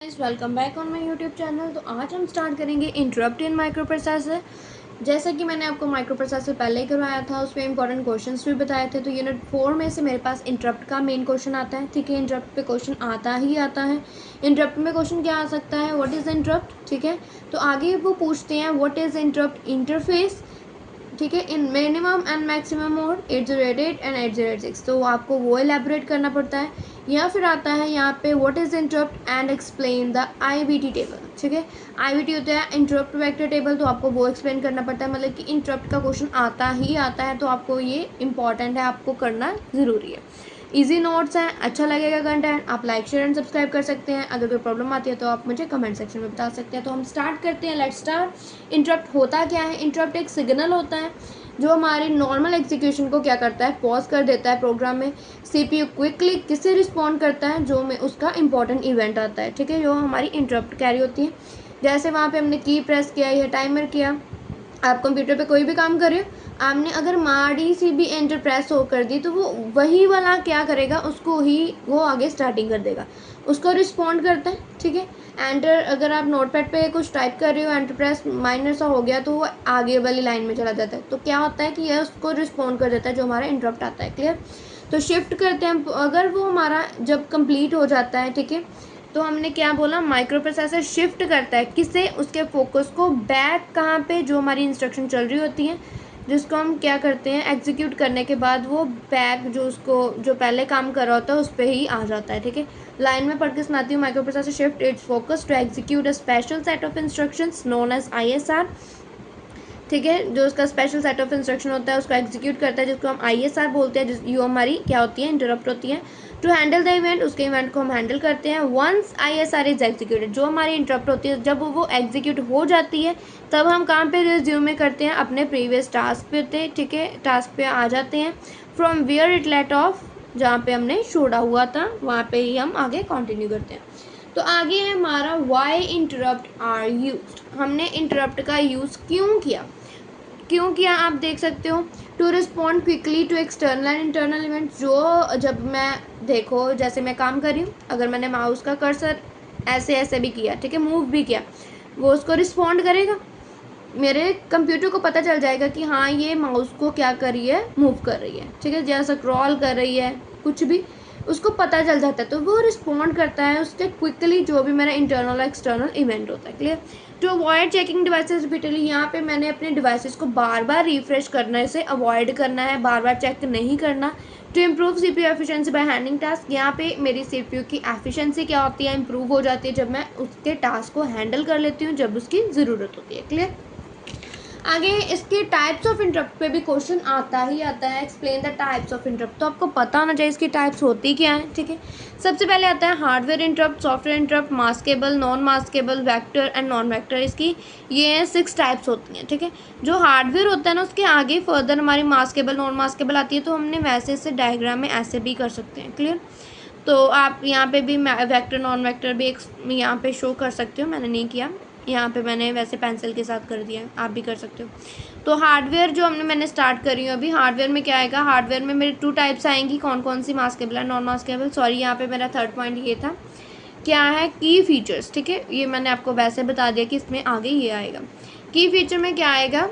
Welcome back on my YouTube channel. तो आज हम स्टार्ट करेंगे इंटरप्ट इन माइक्रो प्रोसेसर। जैसा कि मैंने आपको माइक्रो प्रोसेसर पहले ही करवाया था, उसमें इंपॉर्टेंट क्वेश्चंस भी बताए थे। तो यूनिट 4 में से मेरे पास इंटरप्ट का मेन क्वेश्चन आता है। ठीक है, इंटरप्ट पे क्वेश्चन आता ही आता है। इंटरप्ट में क्वेश्चन क्या आ सकता है, व्हाट इज़ इंटरप्ट। ठीक है, तो आगे वो पूछते हैं व्हाट इज़ इंटरप्ट इंटरफेस। ठीक है, इन minimum and maximum mode 808 and 806। तो आपको वो एलेबोरेट करना पड़ता है। या फिर आता है यहाँ पे what is interrupt and explain the IVT table. ठीक है, IVT होता है इंटरप्ट वेक्टर टेबल, तो आपको वो एक्सप्लेन करना पड़ता है। मतलब कि इंटरप्ट का क्वेश्चन आता ही आता है, तो आपको ये इंपॉर्टेंट है, आपको करना ज़रूरी है। इजी नोट्स हैं, अच्छा लगेगा कंटेंट, आप लाइक शेयर एंड सब्सक्राइब कर सकते हैं। अगर कोई प्रॉब्लम आती है तो आप मुझे कमेंट सेक्शन में बता सकते हैं। तो हम स्टार्ट करते हैं, लेट्स स्टार्ट। इंटरप्ट होता क्या है? इंटरप्ट एक सिग्नल होता है जो हमारी नॉर्मल एग्जीक्यूशन को क्या करता है, पॉज कर देता है प्रोग्राम में। CPU क्विकली किससे रिस्पॉन्ड करता है, जो में उसका इंपॉर्टेंट इवेंट आता है। ठीक है, जो हमारी इंटरप्ट कैरी होती है। जैसे वहाँ पे हमने की प्रेस किया या टाइमर किया, आप कंप्यूटर पे कोई भी काम कर रहे हो, आपने अगर माड़ी सी भी एंटर प्रेस हो कर दी, तो वो वही वाला क्या करेगा, उसको ही वो आगे स्टार्टिंग कर देगा, उसको रिस्पॉन्ड करता है। ठीक है, एंटर अगर आप नोटपैड पे कुछ टाइप कर रहे हो, एंटर प्रेस माइनर सा हो गया, तो वो आगे वाली लाइन में चला जाता है। तो क्या होता है कि यह उसको रिस्पॉन्ड कर देता है जो हमारा इंटरप्ट आता है। क्लियर? तो शिफ्ट करते हैं, अगर वो हमारा जब कंप्लीट हो जाता है, ठीक है, तो हमने क्या बोला, माइक्रो प्रोसेसर शिफ्ट करता है किससे, उसके फोकस को बैक कहाँ पे, जो हमारी इंस्ट्रक्शन चल रही होती है, जिसको हम क्या करते हैं एग्जीक्यूट करने के बाद वो बैक जो उसको जो पहले काम कर रहा होता है उस पर ही आ जाता है। ठीक है, लाइन में पढ़ के सुनाती हूँ। Micro processor shift its focus to execute a special set of instructions known as ISR। ठीक है, जो उसका स्पेशल सेट ऑफ इंस्ट्रक्शन होता है उसको एग्जीक्यूट करता है, जिसको हम ISR बोलते हैं। जिस यो हमारी क्या होती है, इंटरप्ट होती है। टू हैंडल द इवेंट, उसके इवेंट को हम हैंडल करते हैं। वंस ISR इज एग्जीक्यूटेड, जो हमारी इंटरप्ट होती है जब वो एग्जीक्यूट हो जाती है, तब हम काम पे रिज्यूम में करते हैं, अपने प्रीवियस टास्क पे होते हैं। ठीक है, टास्क पे आ जाते हैं। From where it left off, जहाँ पे हमने छोड़ा हुआ था वहाँ पे ही हम आगे कंटिन्यू करते हैं। तो आगे है हमारा वाई इंटरप्ट आर यूज्ड। हमने इंटरप्ट का यूज़ क्यों किया, आप देख सकते हो। To respond quickly to external and internal events. जो जब मैं देखो, जैसे मैं काम कर रही हूँ, अगर मैंने माउस का कर्सर ऐसे ऐसे भी किया, ठीक है, मूव भी किया, वो उसको रिस्पॉन्ड करेगा। मेरे कंप्यूटर को पता चल जाएगा कि हाँ ये माउस को क्या कर रही है, मूव कर रही है। ठीक है, जैसा स्क्रॉल कर रही है, कुछ भी उसको पता चल जाता है, तो वो रिस्पॉन्ड करता है उसके क्विकली, जो भी मेरा इंटरनल और एक्सटर्नल इवेंट होता है। Clear? To avoid checking devices repeatedly, यहाँ पे मैंने अपने डिवाइसेस को बार बार रिफ्रेश करने से अवॉइड करना है, बार बार चेक नहीं करना। To improve CPU efficiency by handling task, यहाँ पे मेरी CPU की एफिशिएंसी क्या होती है, इम्प्रूव हो जाती है जब मैं उसके टास्क को हैंडल कर लेती हूँ, जब उसकी ज़रूरत होती है। क्लियर? आगे इसके टाइप्स ऑफ इंटरप्ट पे भी क्वेश्चन आता ही आता है। Explain the types of interrupt, तो आपको पता होना चाहिए इसकी टाइप्स होती क्या है। ठीक है, सबसे पहले आता है hardware interrupt, software interrupt, maskable, non maskable, vector and non vector. इसकी ये 6 टाइप्स होती हैं। ठीक है, जो हार्डवेयर होता है ना, उसके आगे फर्दर हमारी मास्केबल, नॉन मास्केबल आती है, तो हमने वैसे से डायग्राम में ऐसे भी कर सकते हैं। क्लियर? तो आप यहाँ पे भी वेक्टर नॉन वेक्टर भी यहाँ पे शो कर सकते हो, मैंने नहीं किया, यहाँ पे मैंने वैसे पेंसिल के साथ कर दिया, आप भी कर सकते हो। तो हार्डवेयर जो मैंने स्टार्ट करी हूँ अभी, हार्डवेयर में क्या आएगा, हार्डवेयर में मेरे 2 टाइप्स आएंगी। कौन कौन सी, मास्केबल है, नॉन मास्केबल। सॉरी, यहाँ पे मेरा 3rd पॉइंट ये था, क्या है, की फीचर्स। ठीक है, ये मैंने आपको वैसे बता दिया कि इसमें आगे ये आएगा। की फीचर में क्या आएगा,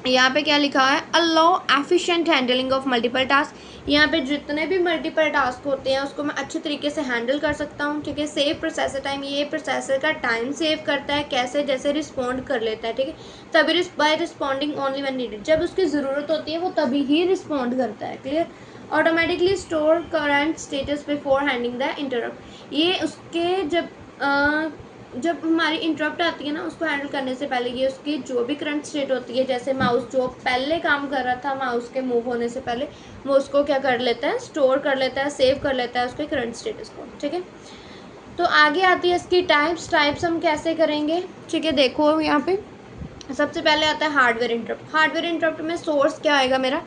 यहाँ पे क्या लिखा है, allow efficient handling of multiple task. यहाँ पे जितने भी मल्टीपल टास्क होते हैं उसको मैं अच्छे तरीके से हैंडल कर सकता हूँ। ठीक है, सेव प्रोसेसर टाइम, ये प्रोसेसर का टाइम सेव करता है, कैसे, जैसे रिस्पॉन्ड कर लेता है। ठीक है, तभी by responding only when needed, जब उसकी ज़रूरत होती है वो तभी ही रिस्पॉन्ड करता है। Clear? Automatically store current status before handling the interrupt, ये उसके जब हमारी इंटरप्ट आती है ना, उसको हैंडल करने से पहले ये उसकी जो भी करंट स्टेट होती है, जैसे माउस जो पहले काम कर रहा था, माउस के मूव होने से पहले वो उसको क्या कर लेता है, स्टोर कर लेता है, सेव कर लेता है उसके करंट स्टेटस को। ठीक है, तो आगे आती है इसकी टाइप्स हम कैसे करेंगे। ठीक है, देखो यहाँ पे सबसे पहले आता है हार्डवेयर इंटरप्ट। हार्डवेयर इंटरप्ट में सोर्स क्या आएगा मेरा,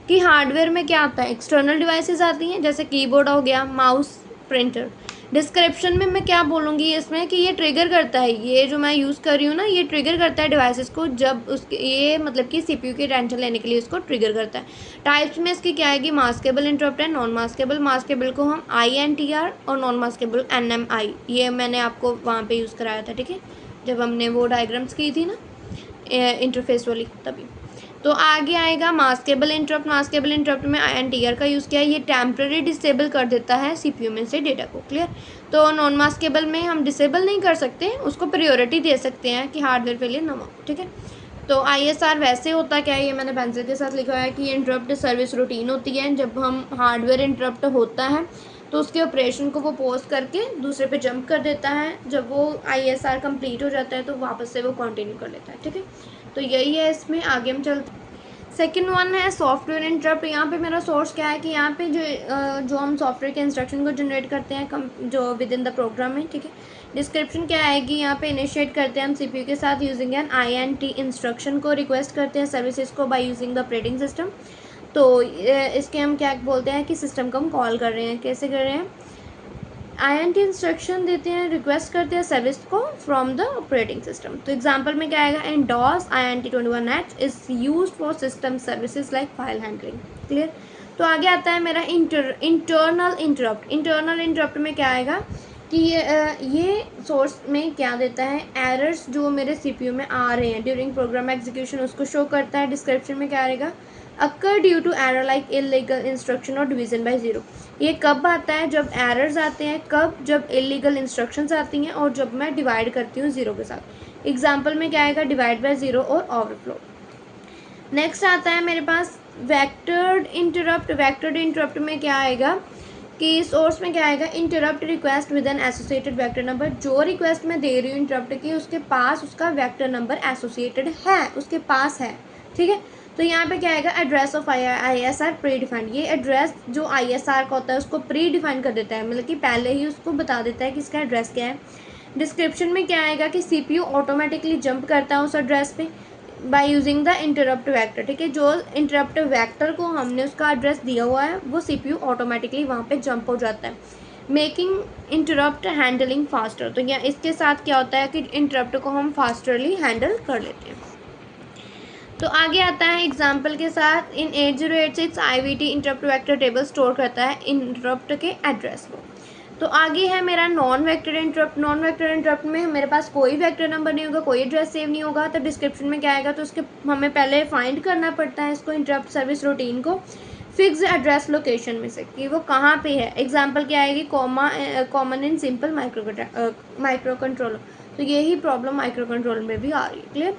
कि हार्डवेयर में क्या आता है, एक्सटर्नल डिवाइसेस आती हैं, जैसे कीबोर्ड हो गया, माउस, प्रिंटर। डिस्क्रिप्शन में मैं क्या बोलूँगी इसमें कि ये ट्रिगर करता है, ये जो मैं यूज़ कर रही हूँ ना, ये ट्रिगर करता है डिवाइसेस को जब उसके ये मतलब कि सीपीयू की टेंशन लेने के लिए इसको ट्रिगर करता है। टाइप्स में इसकी क्या आएगी, मास्केबल इंटरप्ट है, नॉन मास्केबल। मास्केबल को हम INTR और नॉन मास्केबल NMI, ये मैंने आपको वहाँ पे यूज़ कराया था, ठीक है, जब हमने वो डायग्राम्स की थी ना इंटरफेस वाली, तभी। तो आगे आएगा मास्केबल इंटरप्ट। मास्केबल इंटरप्ट में INTR का यूज़ किया है, ये टेम्प्रेरी डिसेबल कर देता है सीपीयू में से डेटा को, क्लियर। तो नॉन मास्केबल में हम डिसेबल नहीं कर सकते, उसको प्रायोरिटी दे सकते हैं कि हार्डवेयर फेलियर ना हो, ठीक है। तो ISR वैसे होता क्या है, ये मैंने पेंसिल के साथ लिखा है कि ये इंटरप्ट सर्विस रूटीन होती है। जब हम हार्डवेयर इंटरप्ट होता है तो उसके ऑपरेशन को वो पोस्ट करके दूसरे पे जंप कर देता है, जब वो ISR कंप्लीट हो जाता है तो वापस से वो कंटिन्यू कर लेता है, ठीक है। तो यही है, इसमें आगे हम चलते। सेकेंड वन है सॉफ्टवेयर इंटरप्ट। यहाँ पे मेरा सोर्स क्या है कि यहाँ पे जो हम सॉफ्टवेयर के इंस्ट्रक्शन को जनरेट करते हैं जो विद इन द प्रोग्राम है, ठीक है। डिस्क्रिप्शन क्या आएगी, यहाँ पे इनिशिएट करते हैं हम सीपीयू के साथ यूजिंग एन INT इंस्ट्रक्शन को, रिक्वेस्ट करते हैं सर्विसेज को by using the operating system. तो इसके हम क्या बोलते हैं कि सिस्टम को हम कॉल कर रहे हैं, कैसे कर रहे हैं, INT इंस्ट्रक्शन देते हैं, रिक्वेस्ट करते हैं सर्विस को फ्रॉम द ऑपरेटिंग सिस्टम। तो एग्जांपल में क्या आएगा, इन DOS INT21H is used for system services like file handling, clear. तो आगे आता है मेरा इंटरनल इंटरप्ट। इंटरनल इंटरप्ट में क्या आएगा कि ये सोर्स में क्या देता है, एरर्स जो मेरे सीपीयू में आ रहे हैं ड्यूरिंग प्रोग्राम एग्जीक्यूशन उसको शो करता है। डिस्क्रिप्शन में क्या आएगा, occur due to error like illegal instruction और डिवीजन बाय ज़ीरो। ये कब आता है, जब एरर्स आते हैं, कब, जब इलीगल इंस्ट्रक्शंस आती हैं और जब मैं डिवाइड करती हूँ ज़ीरो के साथ। एग्जांपल में क्या आएगा, डिवाइड बाय ज़ीरो और ओवरफ्लो। नेक्स्ट आता है मेरे पास वेक्टर्ड इंटरप्ट। वेक्टर्ड इंटरप्ट में क्या आएगा कि सोर्स में क्या आएगा, interrupt request with an associated vector number. जो रिक्वेस्ट मैं दे रही हूँ इंटरप्ट की, उसके पास उसका वेक्टर नंबर एसोसिएटेड है, उसके पास है, ठीक है। तो यहाँ पे क्या आएगा, address of ISR pre defined. ये एड्रेस जो ISR का होता है उसको प्री डिफाइन कर देता है, मतलब कि पहले ही उसको बता देता है कि इसका एड्रेस क्या है। डिस्क्रिप्शन में क्या आएगा कि सीपीयू ऑटोमेटिकली जंप करता है उस एड्रेस पे by using the interrupt vector, ठीक है। जो इंटरप्ट वेक्टर को हमने उसका एड्रेस दिया हुआ है वो सीपीयू ऑटोमेटिकली वहाँ पे जंप हो जाता है, मेकिंग इंटरप्ट हैंडलिंग फास्टर। तो यहाँ इसके साथ क्या होता है कि इंटरप्ट को हम फास्टरली हैंडल कर लेते हैं। तो आगे आता है एग्जाम्पल के साथ, इन 8086 IVT interrupt vector table store करता है इंटरप्ट के एड्रेस को। तो आगे है मेरा non vector interrupt. Non vector interrupt में मेरे पास कोई वेक्टर नंबर नहीं होगा, कोई एड्रेस सेव नहीं होगा। तो डिस्क्रिप्शन में क्या आएगा, तो उसके हमें पहले फाइंड करना पड़ता है इसको, इंटरप्ट सर्विस रूटीन को फिक्स एड्रेस लोकेशन में से कि वो कहाँ पे है। एग्जाम्पल क्या आएगी, common in simple micro controller. तो यही प्रॉब्लम माइक्रो कंट्रोलर में भी आ रही है, क्लियर।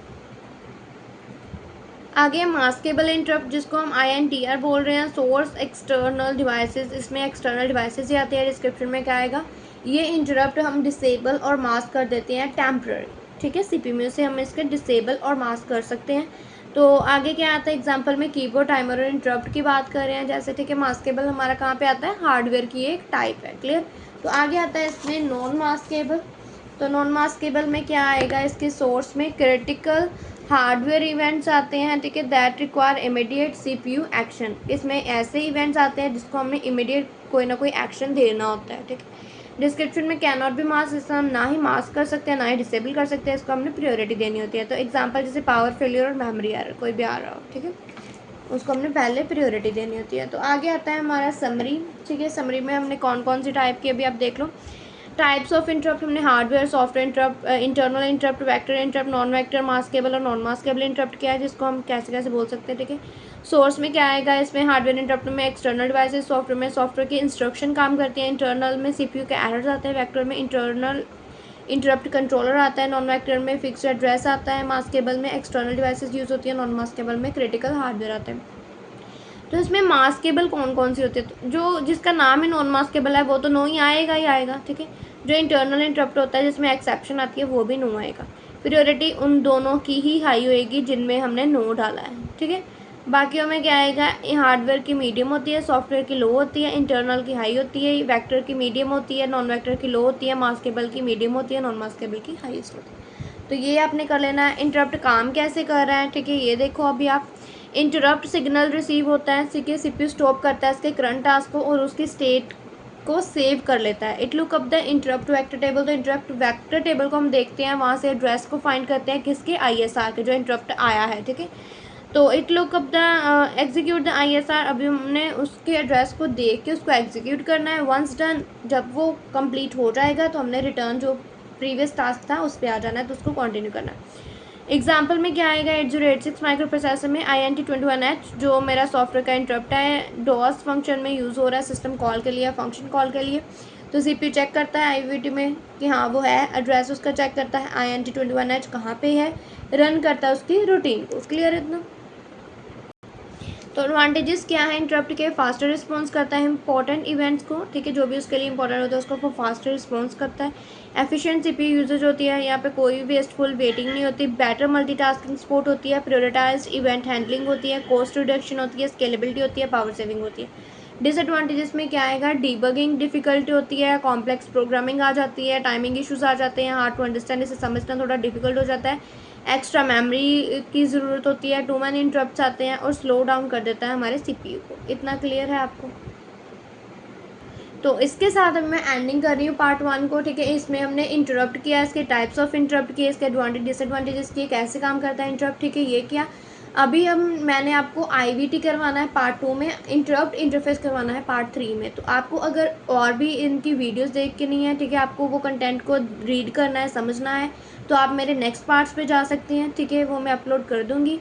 आगे मास्केबल इंटरप्ट जिसको हम INTR बोल रहे हैं, सोर्स एक्सटर्नल डिवाइसेस। इसमें एक्सटर्नल डिवाइसेस ही आते हैं। डिस्क्रिप्शन में क्या आएगा, ये इंटरप्ट हम डिसेबल और मास्क कर देते हैं टेम्पररी, ठीक है। सीपीयू से हम इसके डिसेबल और मास्क कर सकते हैं। तो आगे क्या आता है, एग्जांपल में कीबोर्ड टाइमर और इंटरप्ट की बात कर रहे हैं जैसे, ठीक है। मास्केबल हमारा कहाँ पे आता है, हार्डवेयर की एक टाइप है, क्लियर। तो आगे आता है इसमें नॉन मास्केबल। तो नॉन मास्केबल में क्या आएगा, इसके सोर्स में क्रिटिकल हार्डवेयर इवेंट्स आते हैं, ठीक है, that require immediate CPU action. इसमें ऐसे इवेंट्स आते हैं जिसको हमने इमीडिएट कोई ना कोई एक्शन देना होता है, ठीक है। डिस्क्रिप्शन में कैन नॉट बी मास्क, इसको हम ना ही मास्क कर सकते हैं ना ही डिसेबल कर सकते हैं, इसको हमने प्रायोरिटी देनी होती है। तो एग्जांपल जैसे पावर फेलियर और मेमोरी एरर कोई भी आ रहा हो, ठीक है, उसको हमने पहले प्रायोरिटी देनी होती है। तो आगे आता है हमारा समरी, ठीक है। समरी में हमने कौन कौन सी टाइप की अभी आप देख लो। टाइप्स ऑफ इंटरप्ट हमने hardware, software interrupt, internal interrupt, vector interrupt, non vector, maskable और नॉन मास्केबल इंटरप्ट किया है, जिसको हम कैसे कैसे बोल सकते हैं, ठीक है। सोर्स में क्या आएगा, इसमें हार्डवेयर इंटरप्ट में एक्सटर्नल डिवाइसेस, सॉफ्टवेयर में सॉफ्टवेयर की इंस्ट्रक्शन काम करती है, इंटरनल में सीपीयू के एरर्स आते हैं, वेक्टर में इंटरनल इंटरप्ट कंट्रोलर आता है, नॉन वेक्टर में फिक्स्ड एड्रेस आता है, मास्केबल में एक्सटर्नल डिवाइसेस यूज़ होती है, नॉन मास्केबल में क्रिटिकल हार्डवेयर आता है। तो इसमें मास्केबल कौन कौन सी होती है, तो जो जिसका नाम ही नॉन मास्केबल है वो तो नो ही आएगा, ठीक है। जो इंटरनल इंटरप्ट होता है जिसमें एक्सेप्शन आती है वो भी नो आएगा। प्रायोरिटी उन दोनों की ही हाई होएगी जिनमें हमने नो डाला है, ठीक है। बाकियों में क्या आएगा, हार्डवेयर की मीडियम होती है, सॉफ्टवेयर की लो होती है, इंटरनल की हाई होती है, वेक्टर की मीडियम होती है, नॉन वेक्टर की लो होती है, मास्केबल की मीडियम होती है, नॉन मास्केबल की हाईएस्ट होती है। तो ये आपने कर लेना है। इंटरप्ट काम कैसे कर रहा है, ठीक है, ये देखो अभी आप। इंटरप्ट सिग्नल रिसीव होता है, सीपीयू स्टॉप करता है इसके करंट टास्क को और उसकी स्टेट को सेव कर लेता है। It look up the interrupt vector table, तो इंटरप्ट वेक्टर टेबल को हम देखते हैं, वहाँ से एड्रेस को फाइंड करते हैं किसके, ISR के, जो इंटरप्ट आया है, ठीक है। तो it look up the execute the ISR, अभी हमने उसके एड्रेस को देख के उसको एग्जीक्यूट करना है। वंस डन, जब वो कंप्लीट हो जाएगा तो हमने रिटर्न जो प्रीवियस टास्क था उस पर आ जाना है, तो उसको कंटिन्यू करना है। एग्जाम्पल में क्या आएगा, 8086 माइक्रो प्रोसेसर में INT21H जो मेरा सॉफ्टवेयर का इंटरप्ट है, डॉस फंक्शन में यूज़ हो रहा है सिस्टम कॉल के लिए, फंक्शन कॉल के लिए। तो CPU चेक करता है IVT में कि हाँ वो है, एड्रेस उसका चेक करता है, INT21H कहाँ पे है, रन करता है उसकी रूटीन को। क्लियर है इतना। तो एडवांटेजेस क्या है इंटरप्ट के, फास्टर रिस्पॉन्स करता है इंपॉर्टेंट इवेंट्स को, ठीक है, जो भी उसके लिए इंपॉर्टेंट होता है उसको वो फास्टर रिस्पॉन्स करता है। एफिशिएंट CPU यूजेज होती है, यहाँ पे कोई वेस्टफुल वेटिंग नहीं होती। बेटर मल्टीटास्किंग सपोर्ट होती है, प्रायोरिटाइज्ड इवेंट हैंडलिंग होती है, कॉस्ट रिडक्शन होती है, स्केलेबिलिटी होती है, पावर सेविंग होती है। डिसएडवांटेजेस में क्या आएगा, डीबगिंग डिफिकल्टी होती है, कॉम्प्लेक्स प्रोग्रामिंग आ जाती है, टाइमिंग इश्यूज आ जाते हैं, हार्ड टू अंडरस्टैंड, इसे समझना थोड़ा डिफिकल्ट हो जाता है, एक्स्ट्रा मेमोरी की ज़रूरत होती है, टू मैनी इंटरप्ट्स आते हैं और स्लो डाउन कर देता है हमारे CPU को। इतना क्लियर है आपको। तो इसके साथ अब मैं एंडिंग कर रही हूँ पार्ट 1 को, ठीक है। इसमें हमने इंटरप्ट किया, इसके टाइप्स ऑफ इंटरप्ट किए, इसके एडवांटेज डिसएडवांटेजेस किए, कैसे काम करता है इंटरप्ट, ठीक है, ये किया। अभी मैंने आपको IVT करवाना है पार्ट 2 में, इंटरप्ट इंटरफेस करवाना है पार्ट 3 में। तो आपको अगर और भी इनकी वीडियोस देख के नहीं है, ठीक है, आपको वो कंटेंट को रीड करना है, समझना है, तो आप मेरे नेक्स्ट पार्ट्स पे जा सकते हैं, ठीक है, वो मैं अपलोड कर दूँगी।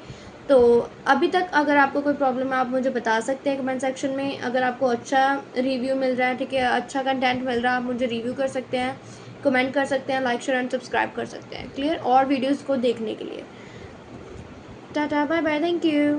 तो अभी तक अगर आपको कोई प्रॉब्लम है आप मुझे बता सकते हैं कमेंट सेक्शन में। अगर आपको अच्छा रिव्यू मिल रहा है, ठीक है, अच्छा कंटेंट मिल रहा है, आप मुझे रिव्यू कर सकते हैं, कमेंट कर सकते हैं, लाइक शेयर एंड सब्सक्राइब कर सकते हैं। क्लियर, और वीडियोस को देखने के लिए tata bye bye, thank you.